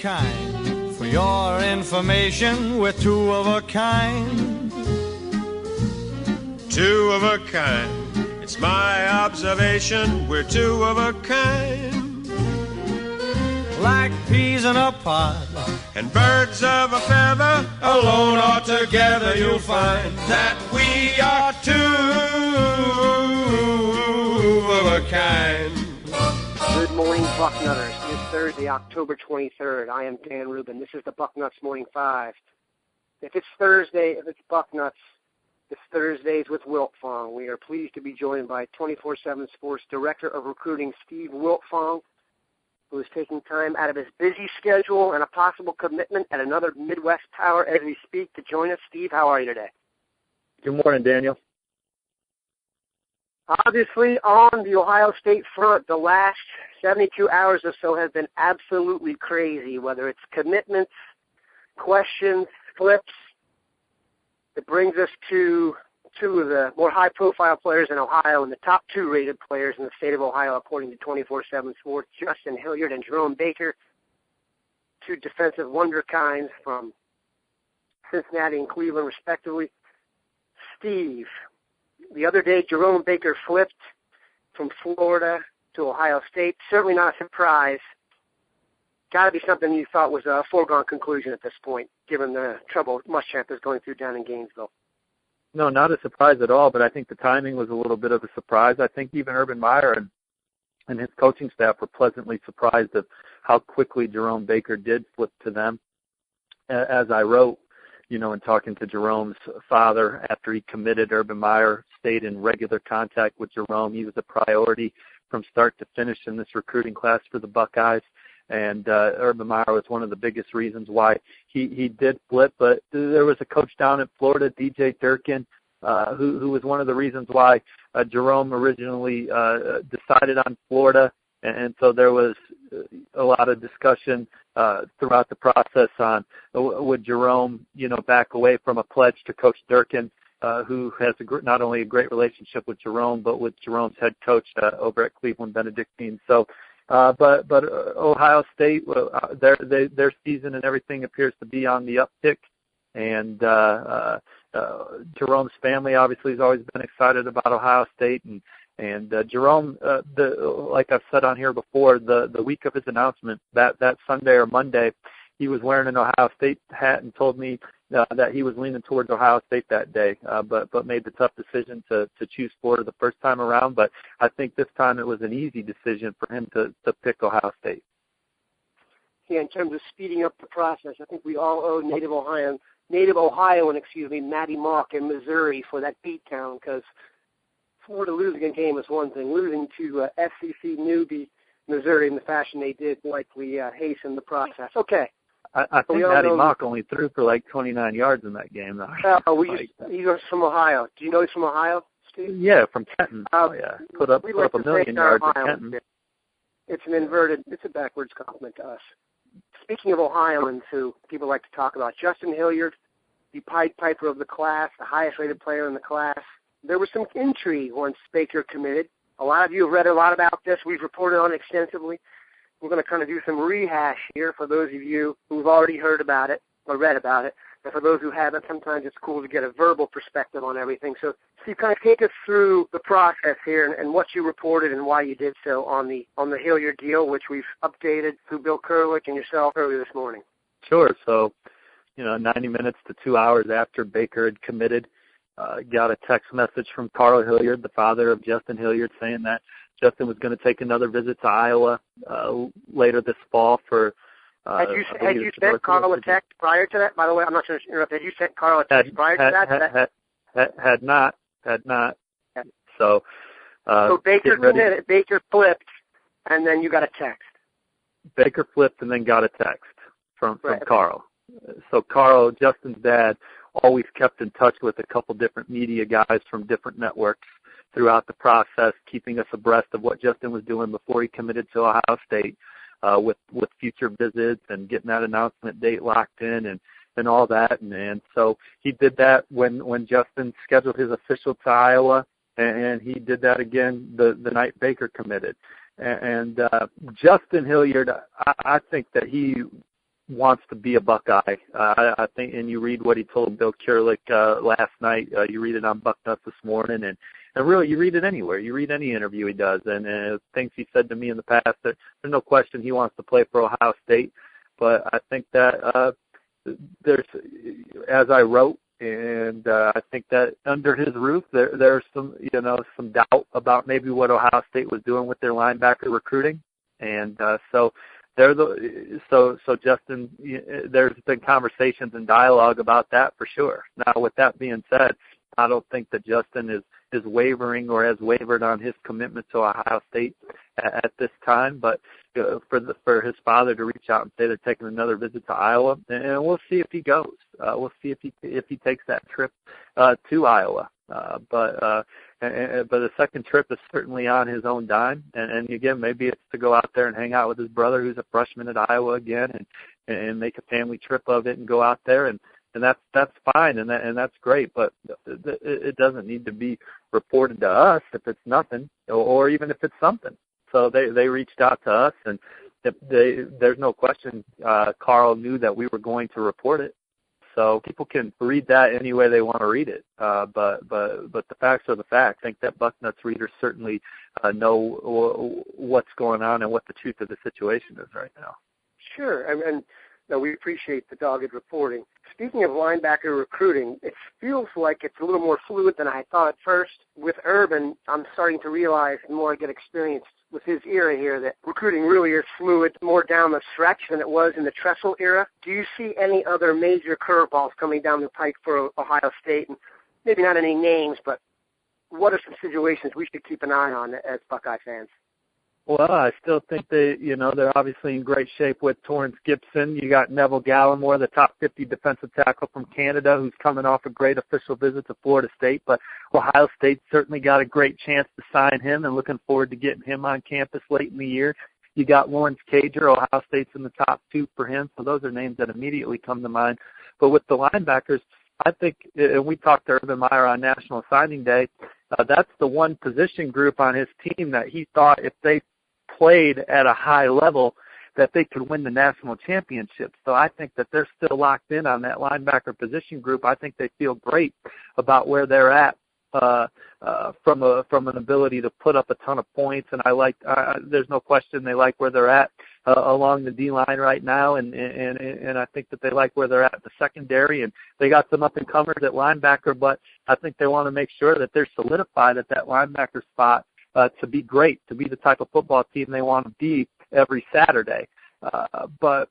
kind. For your information, we're two of a kind. Two of a kind. It's my observation, we're two of a kind. Like peas in a pod and birds of a feather, alone or together you'll find that we are two of a kind. Good morning, Bucknutters. It's Thursday, October 23rd. I am Dan Rubin. This is the Bucknuts Morning 5. If it's Thursday, if it's Bucknuts, it's Thursdays with Wiltfong. We are pleased to be joined by 24/7 Sports Director of Recruiting, Steve Wiltfong, who is taking time out of his busy schedule and a possible commitment at another Midwest Power as we speak to join us. Steve, how are you today? Good morning, Daniel. Obviously, on the Ohio State front, the last 72 hours or so have been absolutely crazy, whether it's commitments, questions, flips. It brings us to two of the more high-profile players in Ohio and the top two rated players in the state of Ohio, according to 24/7 Sports, Justin Hilliard and Jerome Baker, two defensive wonder kinds from Cincinnati and Cleveland, respectively. Steve, the other day, Jerome Baker flipped from Florida to Ohio State. Certainly not a surprise. Got to be something you thought was a foregone conclusion at this point, given the trouble Muschamp is going through down in Gainesville. No, not a surprise at all, but I think the timing was a little bit of a surprise. I think even Urban Meyer and his coaching staff were pleasantly surprised of how quickly Jerome Baker did flip to them. As I wrote, in talking to Jerome's father after he committed, Urban Meyer stayed in regular contact with Jerome. He was a priority from start to finish in this recruiting class for the Buckeyes. And Urban Meyer was one of the biggest reasons why he did flip. But there was a coach down in Florida, DJ Durkin, who was one of the reasons why Jerome originally decided on Florida. And so there was a lot of discussion throughout the process on would Jerome, back away from a pledge to Coach Durkin, who has not only a great relationship with Jerome, but with Jerome's head coach over at Cleveland Benedictine. So, but Ohio State, their season and everything appears to be on the uptick, and Jerome's family obviously has always been excited about Ohio State, and Jerome, like I've said on here before, the week of his announcement, that Sunday or Monday, he was wearing an Ohio State hat and told me that he was leaning towards Ohio State that day, but made the tough decision to choose Florida the first time around. But I think this time it was an easy decision for him to pick Ohio State. Yeah, in terms of speeding up the process, I think we all owe native Ohioan, Matty Mock in Missouri for that beatdown, because Florida losing a game is one thing. Losing to SEC newbie Missouri in the fashion they did likely hasten the process. Okay. I think Matty Mock only threw for like 29 yards in that game, though. He's from Ohio. Do you know he's from Ohio, Steve? Yeah, from Kenton. Yeah. Put up a million yards at Kenton. It's a backwards compliment to us. Speaking of Ohioans who people like to talk about, Justin Hilliard, the Pied Piper of the class, the highest rated player in the class. There was some intrigue once Baker committed. A lot of you have read a lot about this. We've reported on it extensively. We're going to kind of do some rehash here for those of you who've already heard about it or read about it. And for those who haven't, sometimes it's cool to get a verbal perspective on everything. So Steve, kind of take us through the process here and what you reported and why you did so on the Hilliard deal, which we've updated through Bill Kurlick and yourself earlier this morning. Sure. So, 90 minutes to 2 hours after Baker had committed, got a text message from Carl Hilliard, the father of Justin Hilliard, saying that Justin was going to take another visit to Iowa later this fall for. Had you sent Carl a text prior to that? By the way, I'm not sure to interrupt. Had you sent Carl a text prior to that? Had not. Yeah. So Baker committed. Baker flipped, and then you got a text. Baker flipped and then got a text from Carl. So Carl, Justin's dad, always kept in touch with a couple different media guys from different networks throughout the process, keeping us abreast of what Justin was doing before he committed to Ohio State, with future visits and getting that announcement date locked in and all that. And so he did that when Justin scheduled his official to Iowa, and he did that again the night Baker committed. And Justin Hilliard, I think that he wants to be a Buckeye. I think, and you read what he told Bill Kurelic last night. You read it on Bucknuts this morning, and really, you read it anywhere. You read any interview he does, and things he said to me in the past. There's no question he wants to play for Ohio State, but I think that there's, as I wrote, and I think that under his roof, there's some doubt about maybe what Ohio State was doing with their linebacker recruiting, and so Justin, there's been conversations and dialogue about that for sure. Now, with that being said, I don't think that Justin is wavering or has wavered on his commitment to Ohio State at this time, but for his father to reach out and say they're taking another visit to Iowa, and we'll see if he goes. We'll see if he takes that trip to Iowa. But the second trip is certainly on his own dime, and again, maybe it's to go out there and hang out with his brother, who's a freshman at Iowa again, and make a family trip of it and go out there, and that's fine, and that's great. But it doesn't need to be reported to us if it's nothing, or even if it's something. So they reached out to us, and there's no question Carl knew that we were going to report it. So people can read that any way they want to read it, but the facts are the facts. I think that Bucknuts readers certainly know what's going on and what the truth of the situation is right now. Sure, and we appreciate the dogged reporting. Speaking of linebacker recruiting, it feels like it's a little more fluid than I thought at first. With Urban, I'm starting to realize the more I get experience with his era here that recruiting really is fluid, more down the stretch than it was in the Tressel era. Do you see any other major curveballs coming down the pike for Ohio State? And maybe not any names, but what are some situations we should keep an eye on as Buckeye fans? Well, I still think they're obviously in great shape with Torrance Gibson. You got Neville Gallimore, the top 50 defensive tackle from Canada, who's coming off a great official visit to Florida State. But Ohio State certainly got a great chance to sign him, and looking forward to getting him on campus late in the year. You got Lawrence Cager. Ohio State's in the top 2 for him, so those are names that immediately come to mind. But with the linebackers, I think, and we talked to Urban Meyer on National Signing Day, that's the one position group on his team that he thought if they played at a high level that they could win the national championship. So I think that they're still locked in on that linebacker position group. I think they feel great about where they're at from an ability to put up a ton of points. And there's no question they like where they're at along the D line right now, and I think that they like where they're at the secondary, and they got some up and comers at linebacker, but I think they want to make sure that they're solidified at that linebacker spot to be great, to be the type of football team they want to be every Saturday. So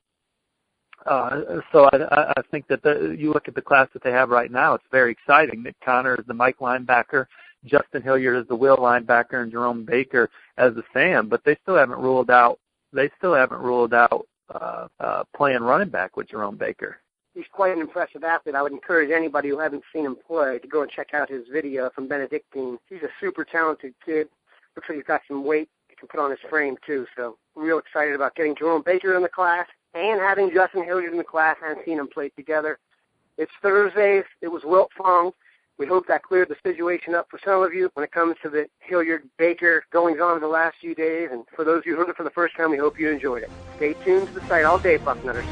I think that you look at the class that they have right now, it's very exciting. Nick Connor is the Mike linebacker, Justin Hilliard is the Will linebacker, and Jerome Baker as the Sam. But they still haven't ruled out playing running back with Jerome Baker. He's quite an impressive athlete. I would encourage anybody who hasn't seen him play to go and check out his video from Benedictine. He's a super talented kid. Looks like he's got some weight he can put on his frame, too. So I'm real excited about getting Jerome Baker in the class and having Justin Hilliard in the class. I haven't seen them play together. It's Thursdays. It was Wiltfong. We hope that cleared the situation up for some of you when it comes to the Hilliard-Baker goings-on the last few days. And for those of you who heard it for the first time, we hope you enjoyed it. Stay tuned to the site all day, Bucknutters.